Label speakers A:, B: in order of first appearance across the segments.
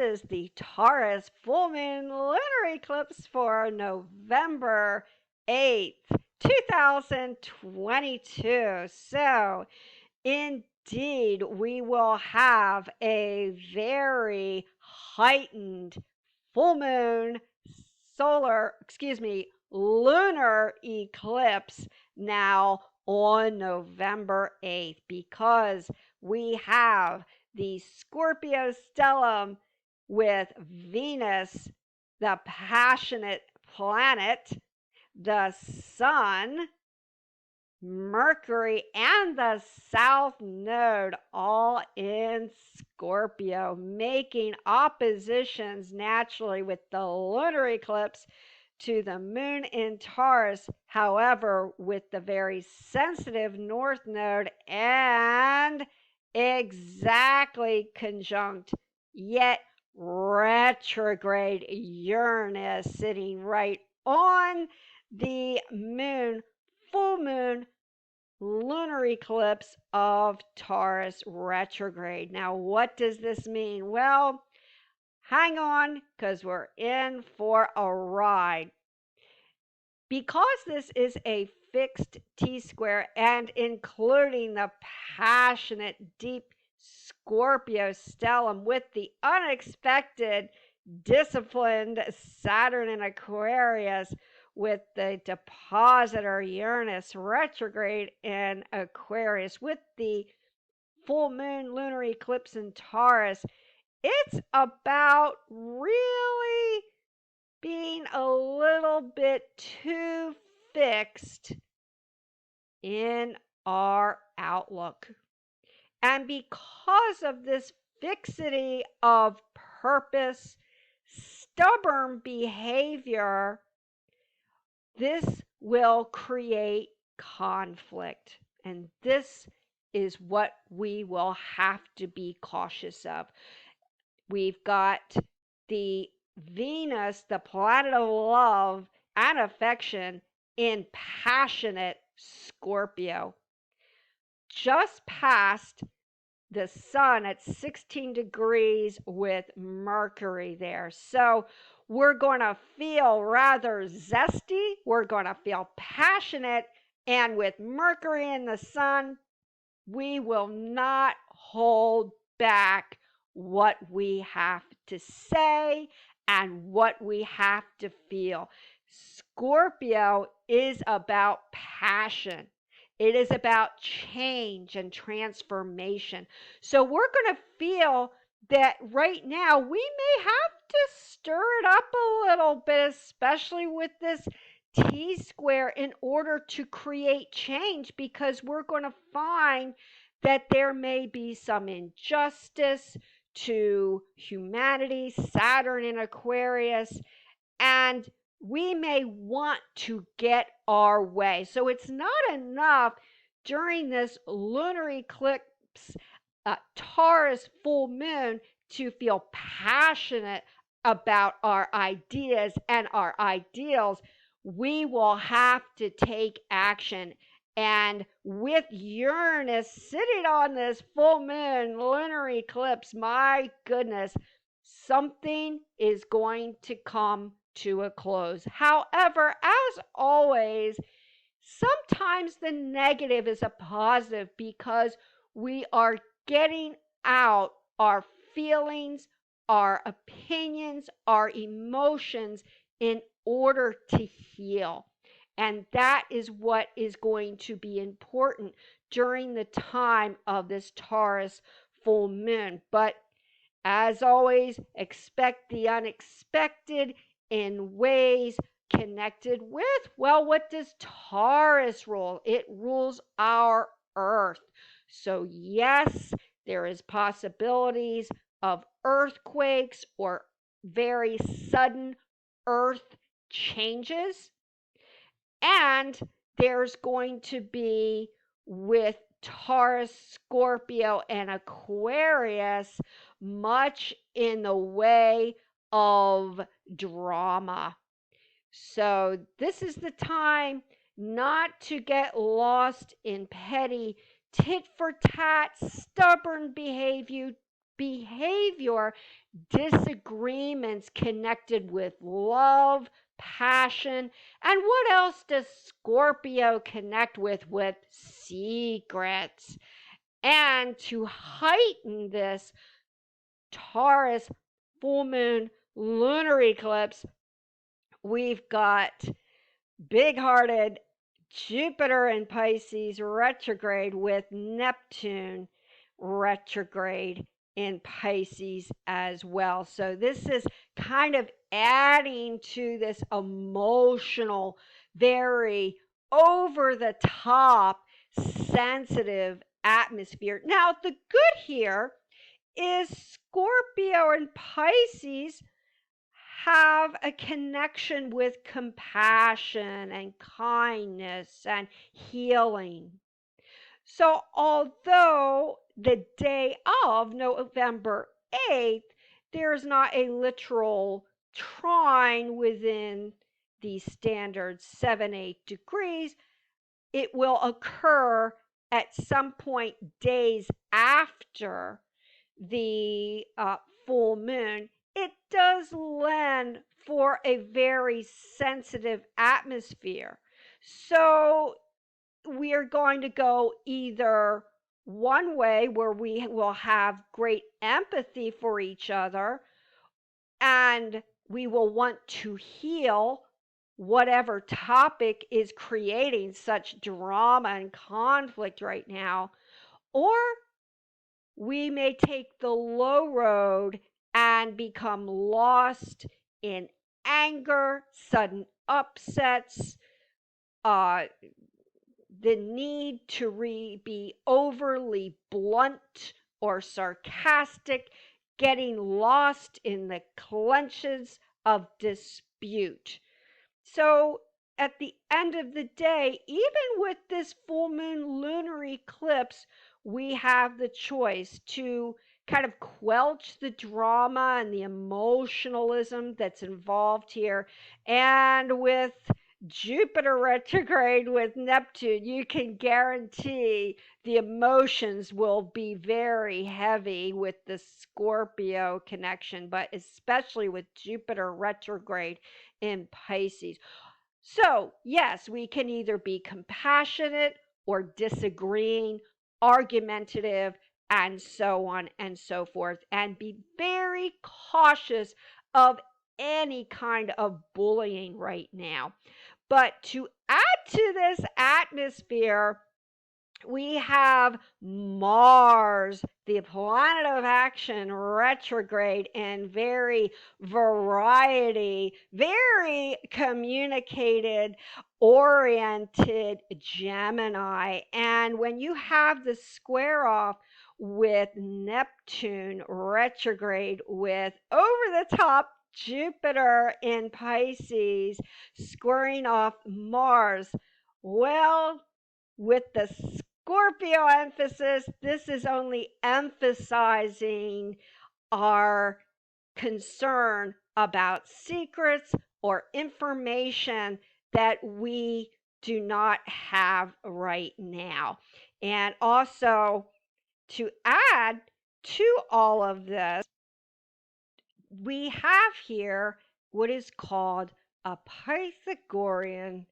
A: is the Taurus full moon lunar eclipse for November 8th, 2022. So, indeed, we will have a very heightened full moon lunar eclipse now on November 8th, because we have the Scorpio stellium with Venus, the passionate planet, the Sun, Mercury, and the South Node all in Scorpio, making oppositions naturally with the lunar eclipse to the moon in Taurus, however, with the very sensitive North Node and exactly conjunct, yet retrograde Uranus sitting right on the moon, full moon lunar eclipse of Taurus retrograde. Now, what does this mean? Well, hang on, because we're in for a ride. Because this is a fixed T-square and including the passionate, deep Scorpio stellium with the unexpected, disciplined Saturn in Aquarius, with the depositor Uranus retrograde in Aquarius, with the full moon lunar eclipse in Taurus, it's about really being a little bit too fixed in our outlook. And because of this fixity of purpose, stubborn behavior, this will create conflict. And this is what we will have to be cautious of. We've got the Venus, the planet of love and affection, in passionate Scorpio, just past the Sun at 16 degrees with Mercury there. So we're going to feel rather zesty. We're going to feel passionate. And with Mercury and the Sun, we will not hold back what we have to say and what we have to feel. Scorpio is about passion. It is about change and transformation. So we're going to feel that right now we may have to stir it up a little bit, especially with this T-square, in order to create change, because we're going to find that there may be some injustice to humanity, Saturn in Aquarius, and we may want to get our way. So it's not enough during this lunar eclipse, Taurus full moon, to feel passionate about our ideas and our ideals. We will have to take action. And with Uranus sitting on this full moon lunar eclipse, my goodness, something is going to come to a close. However, as always, sometimes the negative is a positive, because we are getting out our feelings, our opinions, our emotions in order to heal. And that is what is going to be important during the time of this Taurus full moon. But as always, expect the unexpected in ways connected with, well, what does Taurus rule? It rules our earth. So yes, there is possibilities of earthquakes or very sudden earth changes. And there's going to be, with Taurus, Scorpio, and Aquarius, much in the way of drama. So this is the time not to get lost in petty tit for tat, stubborn behavior behavior, disagreements connected with love, passion, and what else does Scorpio connect with? With secrets. And to heighten this, Taurus full moon lunar eclipse, we've got big hearted Jupiter in Pisces retrograde with Neptune retrograde in Pisces as well. So this is kind of adding to this emotional, very over the top, sensitive atmosphere. Now, the good here is Scorpio and Pisces have a connection with compassion and kindness and healing. So, although the day of November 8th, there's not a literal trine within the standard 7-8 degrees, it will occur at some point days after the full moon. It does lend for a very sensitive atmosphere. So we are going to go either one way where we will have great empathy for each other and we will want to heal whatever topic is creating such drama and conflict right now, or we may take the low road and become lost in anger, sudden upsets, the need to be overly blunt or sarcastic, getting lost in the clutches of dispute. So at the end of the day, even with this full moon lunar eclipse, we have the choice to kind of quelch the drama and the emotionalism that's involved here. And with Jupiter retrograde with Neptune, you can guarantee the emotions will be very heavy with the Scorpio connection, but especially with Jupiter retrograde in Pisces. So, yes, we can either be compassionate or disagreeing, argumentative, and so on and so forth, and be very cautious of any kind of bullying right now. But to add to this atmosphere, we have Mars, the planet of action, retrograde and very variety, very communicated, oriented Gemini. And when you have the square off with Neptune retrograde with over the top Jupiter in Pisces squaring off Mars, well, with the Scorpio emphasis, this is only emphasizing our concern about secrets or information that we do not have right now. And also, to add to all of this, we have here what is called a Pythagorean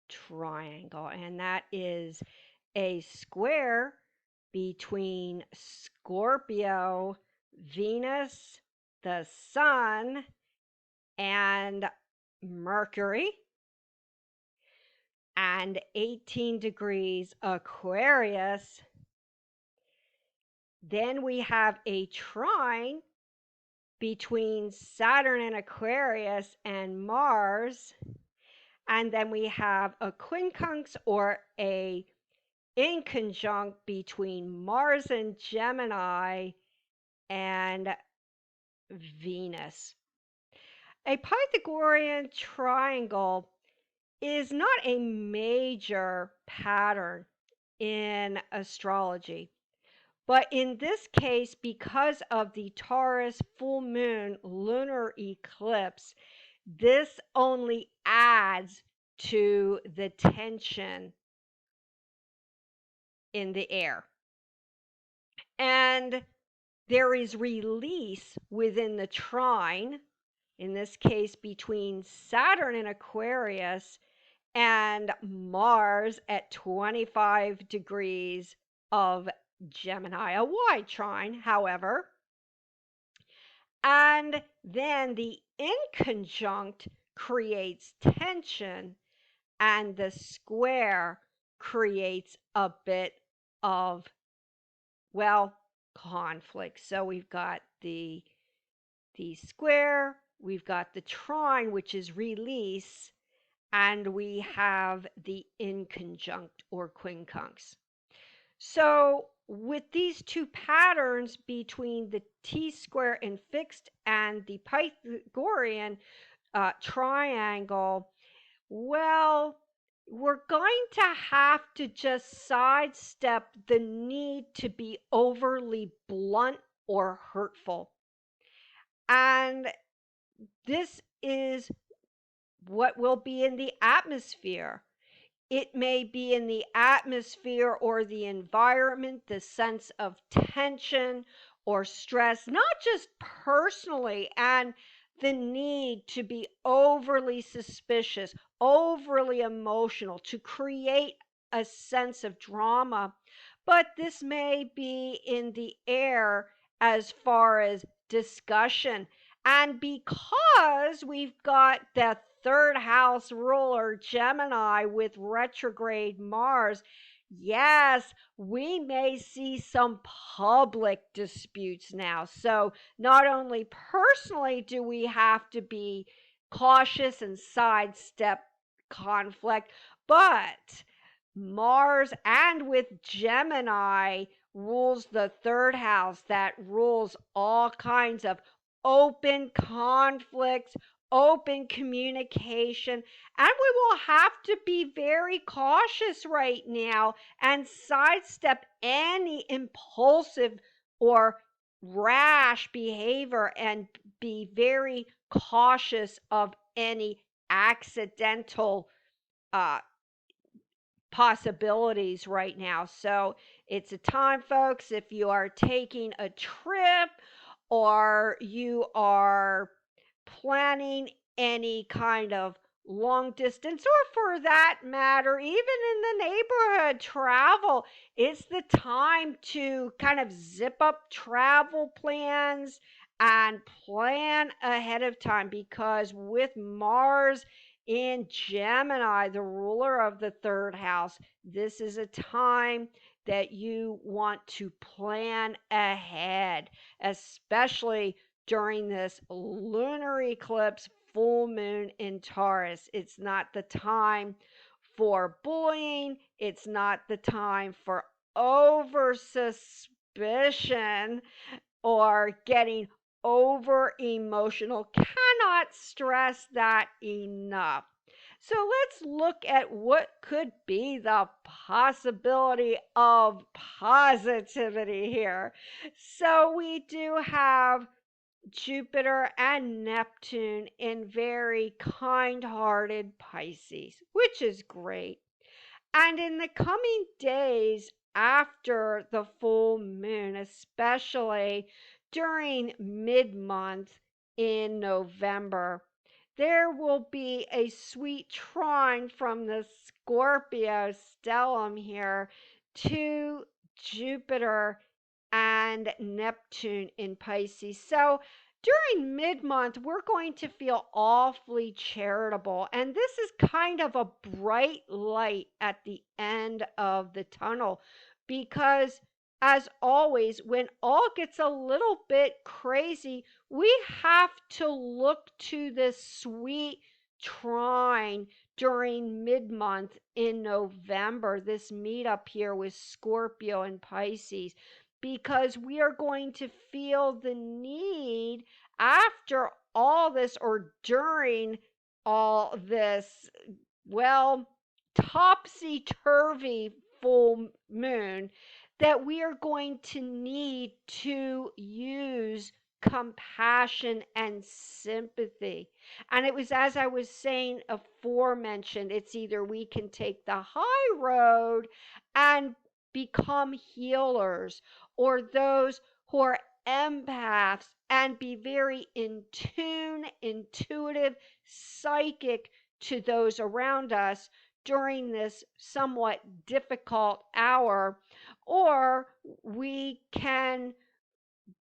A: triangle, and that is a square between Scorpio, Venus, the Sun, and Mercury, and 18 degrees Aquarius. Then we have a trine between Saturn and Aquarius and Mars. And then we have a quincunx or a inconjunct between Mars and Gemini and Venus. A Pythagorean triangle is not a major pattern in astrology. But in this case, because of the Taurus full moon lunar eclipse, this only adds to the tension in the air. And there is release within the trine, in this case between Saturn in Aquarius and Mars at 25 degrees of Gemini, a wide trine, however. And then the inconjunct creates tension, and the square creates a bit of, well, conflict. So we've got the square, we've got the trine, which is release, and we have the inconjunct or quincunx. So with these two patterns between the T-square and fixed and the Pythagorean triangle, well, we're going to have to just sidestep the need to be overly blunt or hurtful. And this is what will be in the atmosphere. It may be in the atmosphere or the environment, the sense of tension or stress, not just personally, and the need to be overly suspicious, overly emotional, to create a sense of drama. But this may be in the air as far as discussion. And because we've got that third house ruler, Gemini, with retrograde Mars, yes, we may see some public disputes now. So not only personally do we have to be cautious and sidestep conflict, but Mars and with Gemini rules the third house that rules all kinds of open conflicts, open communication, and we will have to be very cautious right now and sidestep any impulsive or rash behavior and be very cautious of any accidental uh, possibilities right now. So it's a time, folks, if you are taking a trip or you are planning any kind of long distance, or for that matter, even in the neighborhood travel, it's the time to kind of zip up travel plans and plan ahead of time, because with Mars in Gemini, the ruler of the third house, this is a time that you want to plan ahead, especially during this lunar eclipse full moon in Taurus. It's not the time for bullying. It's not the time for over suspicion or getting over emotional. Cannot stress that enough. So let's look at what could be the possibility of positivity here. So we do have Jupiter and Neptune in very kind-hearted Pisces, which is great. And in the coming days after the full moon, especially during mid-month in November, there will be a sweet trine from the Scorpio stellium here to Jupiter and Neptune in Pisces. So during mid-month, we're going to feel awfully charitable. And this is kind of a bright light at the end of the tunnel, because as always, when all gets a little bit crazy, we have to look to this sweet trine during mid-month in November, this meetup here with Scorpio and Pisces, because we are going to feel the need after all this, or during all this, well, topsy-turvy full moon, that we are going to need to use compassion and sympathy. And it was, as I was saying aforementioned, it's either we can take the high road and become healers, or those who are empaths and be very in tune, intuitive, psychic to those around us during this somewhat difficult hour, or we can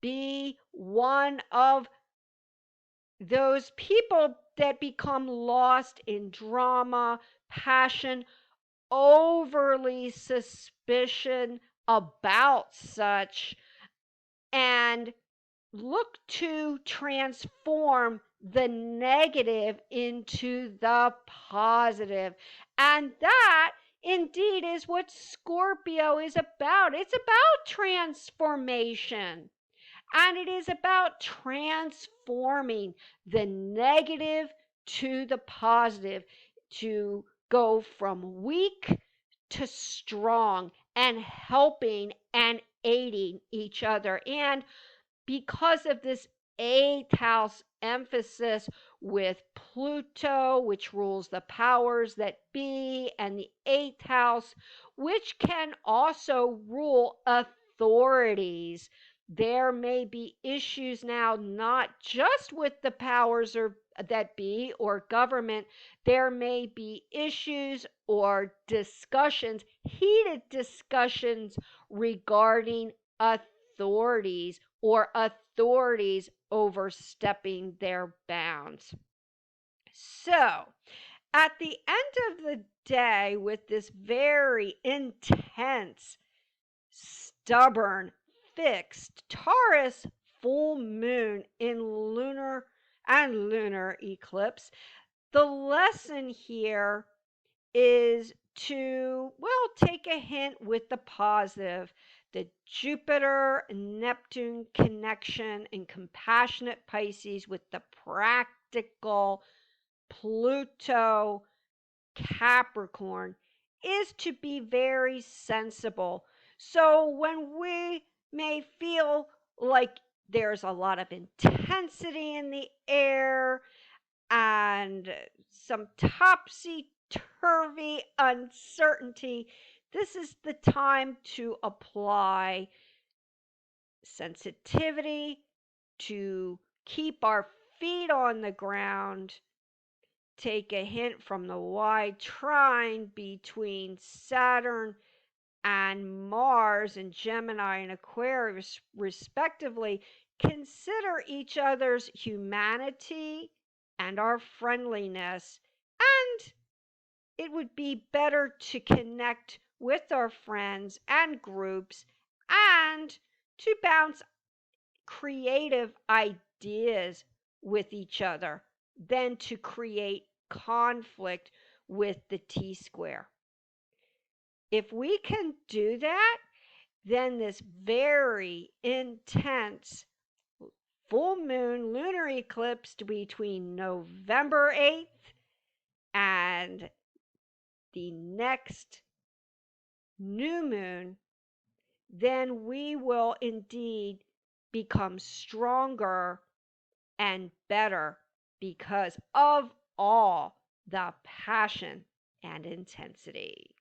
A: be one of those people that become lost in drama, passion, overly suspicion about such, and look to transform the negative into the positive. And that indeed is what Scorpio is about. It's about transformation. And it is about transforming the negative to the positive, to go from weak to strong, and helping and aiding each other. And because of this eighth house emphasis with Pluto, which rules the powers that be, and the eighth house, which can also rule authorities. There may be issues now, not just with the powers that be or government. There may be issues or discussions, heated discussions regarding authorities or authorities overstepping their bounds. So, at the end of the day, with this very intense, stubborn, fixed Taurus full moon in lunar eclipse, the lesson here is to, well, take a hint with the positive. The Jupiter Neptune connection in compassionate Pisces with the practical Pluto Capricorn is to be very sensible. So when we may feel like there's a lot of intensity in the air and some topsy-turvy uncertainty, this is the time to apply sensitivity, to keep our feet on the ground, take a hint from the wide trine between Saturn and Mars and Gemini and Aquarius, respectively. Consider each other's humanity and our friendliness, and it would be better to connect with our friends and groups and to bounce creative ideas with each other than to create conflict with the T-square. If we can do that, then this very intense full moon lunar eclipse between November 8th and the next new moon, then we will indeed become stronger and better because of all the passion and intensity.